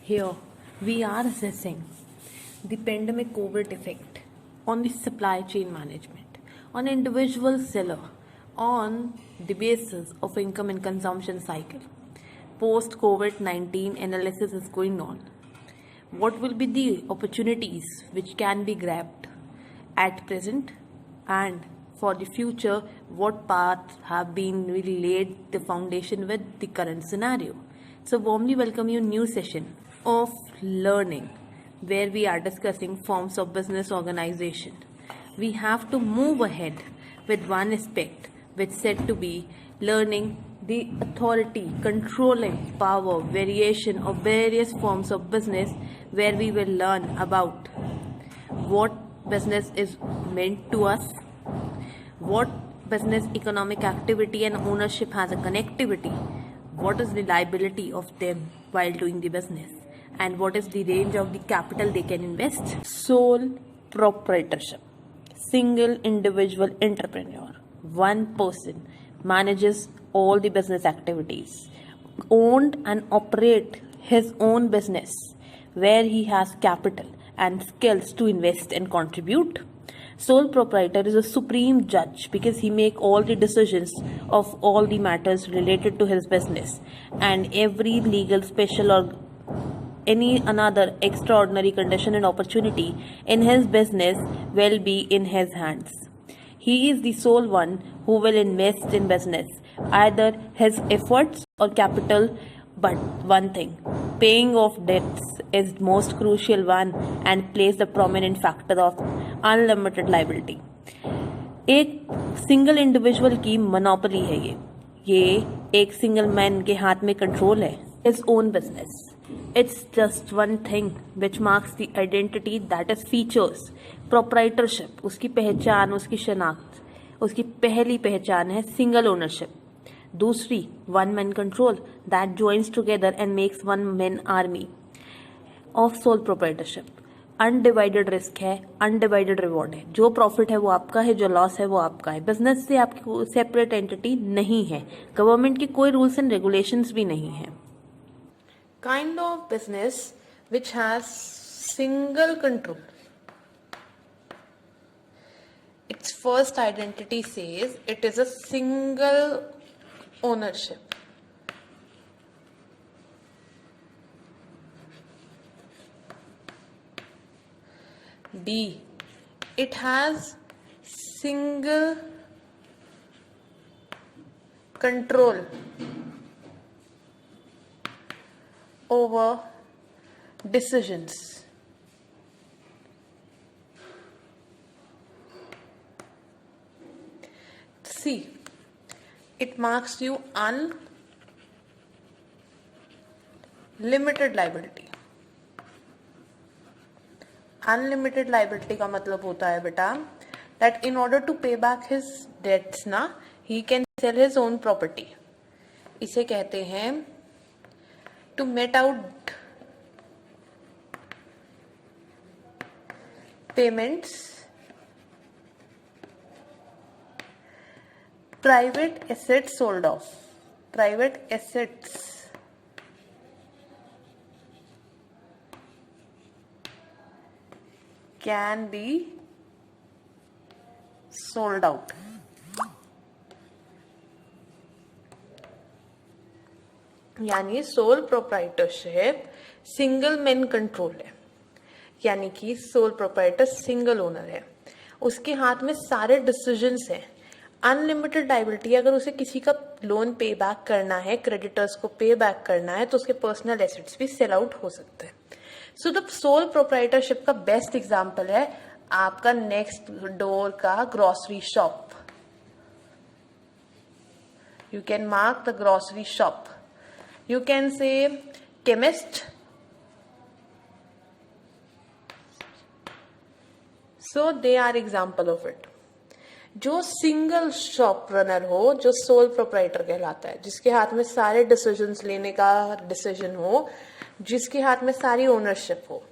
Here, we are assessing the pandemic COVID effect on the supply chain management, on individual seller, on the basis of income and consumption cycle. Post COVID-19 analysis is going on. What will be the opportunities which can be grabbed at present, and for the future, what paths have been really laid the foundation with the current scenario. So warmly welcome you new session of learning where we are discussing forms of business organization. We have to move ahead with one aspect which said to be learning the authority, controlling power, variation of various forms of business, where we will learn about what business is meant to us, what business economic activity and ownership has a connectivity, what is the liability of them while doing the business, and what is the range of the capital they can invest. Sole proprietorship. Single individual entrepreneur. One person manages all the business activities, owned and operate his own business where he has capital and skills to invest and contribute. Sole proprietor is a supreme judge because he make all the decisions of all the matters related to his business, and every legal special or any another extraordinary condition and opportunity in his business will be in his hands. He is the sole one who will invest in business, either his efforts or capital. But one thing, paying off debts is most crucial one and plays the prominent factor of unlimited liability. एक single individual की monopoly है ये एक single man के हाथ में control है his own business. It's just one thing which marks the identity, that is features. Proprietorship, उसकी पहचान, उसकी शनाख्त, उसकी पहली पहचान है सिंगल ओनरशिप. दूसरी one man control that joins together and makes one man army of sole proprietorship. Undivided risk है, अनडिवाइडेड रिवॉर्ड है. जो प्रॉफिट है वो आपका है, जो लॉस है वो आपका है. बिजनेस से आपकी सेपरेट एंटिटी नहीं है. गवर्नमेंट की कोई रूल्स एंड रेगुलेशंस भी नहीं है. Kind of business which has single control. Its first identity says it is a single ownership. B, it has single control over decisions. C, it marks you unlimited liability. Unlimited liability का मतलब होता है बेटा that in order to pay back his debts ना he can sell his own property. इसे कहते हैं to met out payments. Private assets sold off. Private assets can be sold out. यानी sole proprietorship single man control है, यानी कि sole proprietor single owner है, उसके हाथ में सारे डिसीजंस हैं. अनलिमिटेड लायबिलिटी, अगर उसे किसी का लोन पे बैक करना है, क्रेडिटर्स को पे बैक करना है, तो उसके पर्सनल एसेट्स भी सेल आउट हो सकते हैं. सो द सोल प्रोप्राइटरशिप का बेस्ट एग्जांपल है आपका नेक्स्ट डोर का grocery shop. You can mark the grocery shop. You can say chemist. So they are example of it. जो सिंगल शॉप रनर हो, जो सोल प्रोप्राइटर कहलाता है, जिसके हाथ में सारे डिसीजंस लेने का डिसीजन हो, जिसके हाथ में सारी ओनरशिप हो.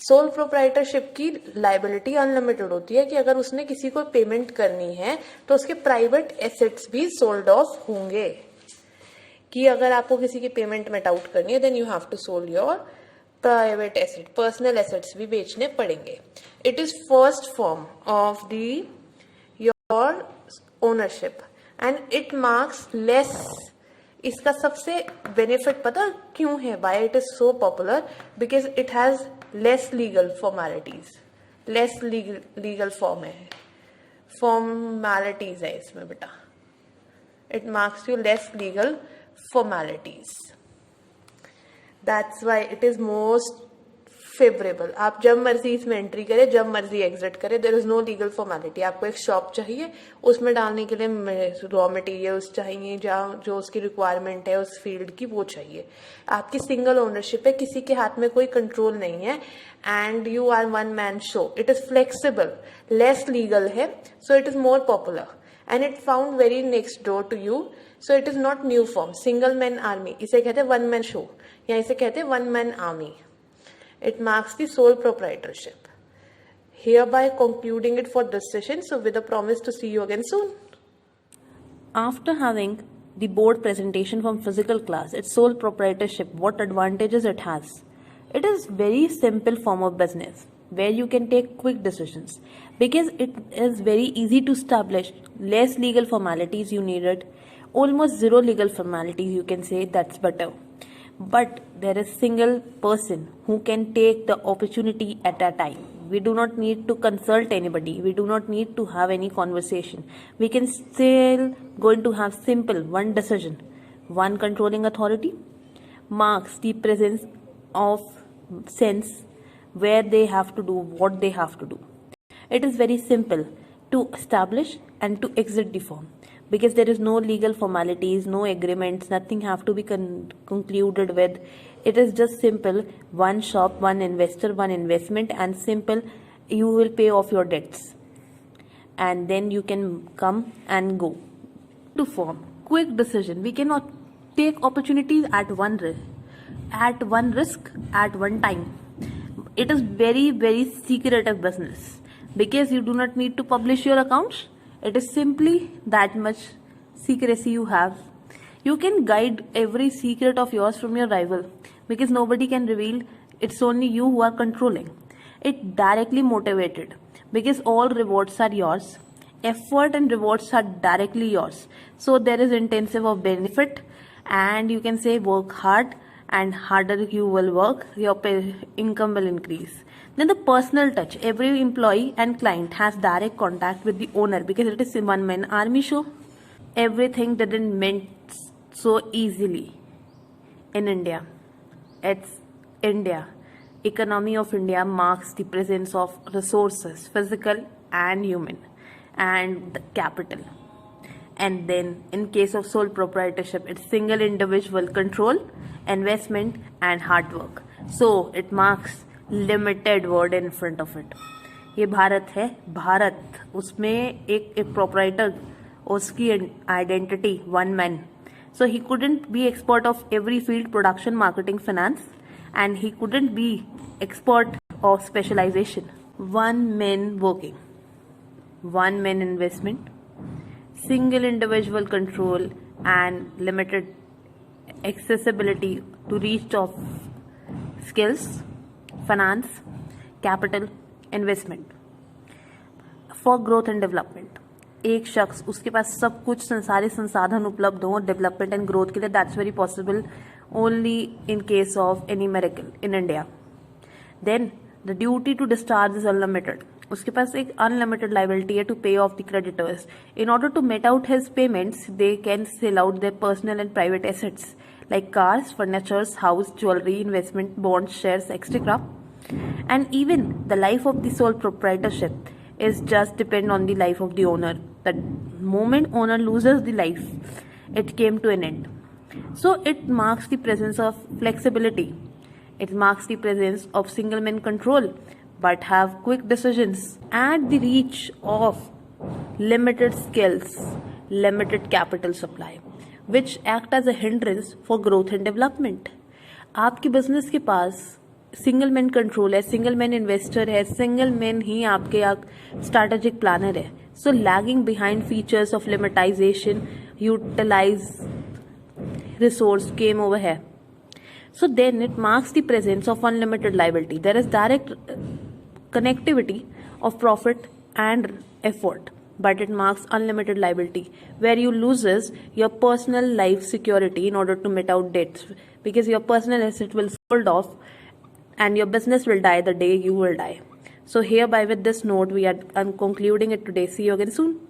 सोल प्रोप्राइटरशिप की लायबिलिटी अनलिमिटेड होती है कि अगर उसने किसी को पेमेंट करनी है तो उसके प्राइवेट एसेट्स भी सोल्ड ऑफ होंगे. कि अगर आपको किसी की पेमेंट मेट आउट करनी है then you have to sold your private asset, personal assets भी बेचने पड़ेंगे. It is first form of the your ownership and it marks less. इसका सबसे बेनिफिट पता क्यों है, why it is so popular? Because it has less legal formalities. Less legal formalities है इसमें बेटा. It marks you less legal formalities. That's why it is most favourable. आप जब मर्जी इसमें एंट्री करें, जब मर्जी एग्जिट करें, there is no legal formality. आपको एक शॉप चाहिए, उसमें डालने के लिए रॉ मटेरियल्स चाहिए, जहाँ जो उसकी रिक्वायरमेंट है उस फील्ड की वो चाहिए. आपकी सिंगल ओनरशिप है, किसी के हाथ में कोई कंट्रोल नहीं है, and you are one man show. It is flexible, less legal है, so it is more popular and it found very next door to you. So it is not new form. Single man army, इसे कहते हैं one man show, या इसे कहते हैं one man army. It marks the sole proprietorship. Hereby concluding it for this session. So with a promise to see you again soon. After having the board presentation from physical class, its sole proprietorship, what advantages it has. It is very simple form of business where you can take quick decisions because it is very easy to establish. Less legal formalities you needed, almost zero legal formalities you can say. That's better. But there is single person who can take the opportunity at a time. We do not need to consult anybody. We do not need to have any conversation. We can still going to have simple one decision. One controlling authority marks the presence of sense where they have to do what they have to do. It is very simple to establish and to exit the firm. Because there is no legal formalities, no agreements, nothing have to be concluded with. It is just simple, one shop, one investor, one investment, and simple, you will pay off your debts. And then you can come and go. To form, quick decision. We cannot take opportunities at one risk, at one time. It is very, very secretive business. Because you do not need to publish your accounts. It is simply that much secrecy you have. You can guide every secret of yours from your rival because nobody can reveal. It's only you who are controlling. It directly motivated because all rewards are yours. Effort and rewards are directly yours. So there is intensive of benefit, and you can say work hard, and harder you will work, your income will increase. Then the personal touch. Every employee and client has direct contact with the owner because it is a one-man army show. Everything didn't meant so easily in India. It's India. Economy of India marks the presence of resources, physical and human, and the capital. And then in case of sole proprietorship, it's single individual control, investment and hard work. So it marks limited word in front of it. ये भारत है, भारत उसमें एक proprietor, उसकी identity one man. So he couldn't be expert of every field, production, marketing, finance, and he couldn't be expert of specialization. One man working, one man investment, single individual control and limited accessibility to reach of skills, finance, capital, investment for growth and development. एक शख्स उसके पास सब कुछ सारे संसाधन उपलब्ध हो development and growth के लिए. That's very possible only in case of any miracle in India. Then the duty to discharge is unlimited. उसके पास एक अनलिमिटेड लाइबिलिटी है to pay off the creditors. In order to met out his payments they can sell out their personal and private assets like cars, furnitures, house, jewelry, investment, bonds, shares, etc. And even the life of the sole proprietorship is just depend on the life of the owner. The moment owner loses the life, it came to an end. So it marks the presence of flexibility. It marks the presence of single man control, but have quick decisions at the reach of limited skills, limited capital supply, which act as a hindrance for growth and development. आपके business के पास single man control है, single man investor है, single man ही आपके strategic planner है. So lagging behind features of limitation, utilize resource came over है. So then it marks the presence of unlimited liability. There is direct connectivity of profit and effort, but it marks unlimited liability, where you loses your personal life security in order to meet out debts, because your personal asset will sold off and your business will die the day you will die. So hereby with this note we are concluding it today. See you again soon.